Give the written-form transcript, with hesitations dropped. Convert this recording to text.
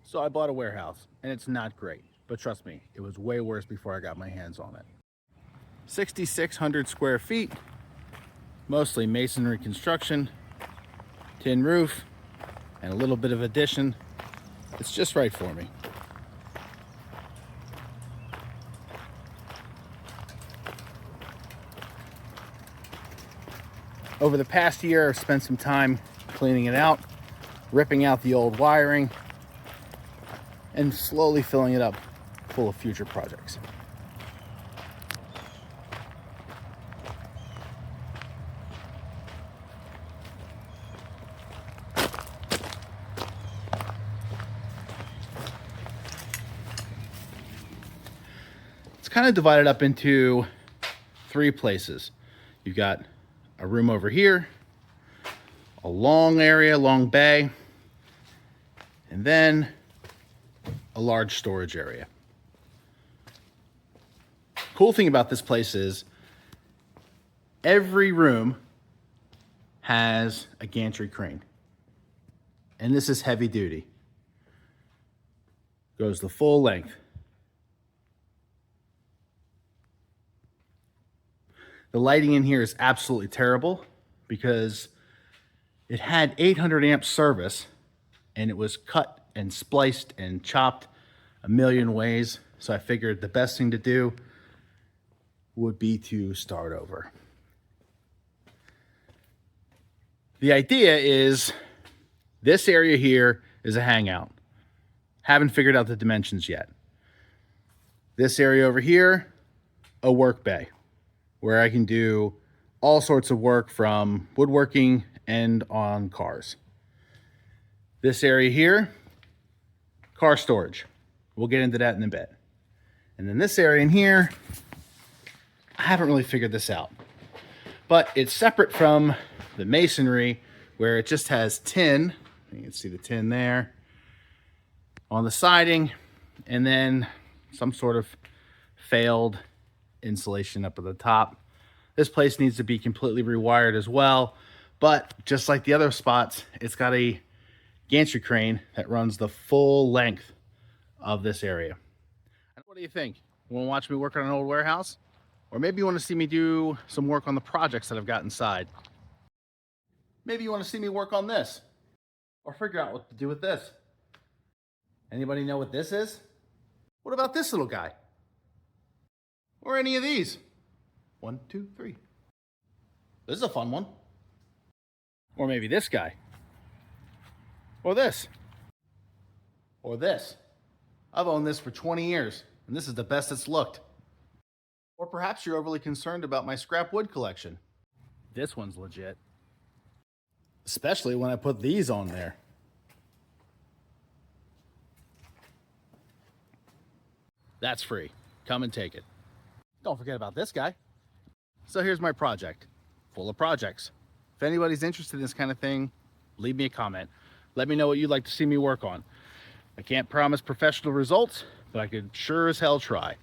So I bought a warehouse, and it's not great, but trust me, it was way worse before I got my hands on it. 6,600 square feet, mostly masonry construction, tin roof, and a little bit of addition. It's just right for me. Over the past year, I've spent some time cleaning it out, ripping out the old wiring, and slowly filling it up full of future projects. It's kind of divided up into three places. You've got a room over here, a long area, long bay, and then a large storage area. Cool thing about this place is every room has a gantry crane. And this is heavy duty. Goes the full length. The lighting in here is absolutely terrible because it had 800 amp service and it was cut and spliced and chopped a million ways. So I figured the best thing to do would be to start over. The idea is this area here is a hangout. Haven't figured out the dimensions yet. This area over here, a work bay where I can do all sorts of work from woodworking and on cars. This area here, car storage. We'll get into that in a bit. And then this area in here, I haven't really figured this out, but it's separate from the masonry where it just has tin. You can see the tin there on the siding, and then some sort of failed insulation up at the top. This place needs to be completely rewired as well, but just like the other spots, it's got a gantry crane that runs the full length of this area. What do you think? You want to watch me work on an old warehouse? Or maybe you want to see me do some work on the projects that I've got inside. Maybe you want to see me work on this, or figure out what to do with this. Anybody know what this is? What about this little guy? Or any of these? 1, 2, 3. This is a fun one. Or maybe this guy. Or this. Or this. I've owned this for 20 years, and this is the best it's looked. Or perhaps you're overly concerned about my scrap wood collection. This one's legit. Especially when I put these on there. That's free. Come and take it. Don't forget about this guy. So here's my project, full of projects. If anybody's interested in this kind of thing, leave me a comment. Let me know what you'd like to see me work on. I can't promise professional results, but I could sure as hell try.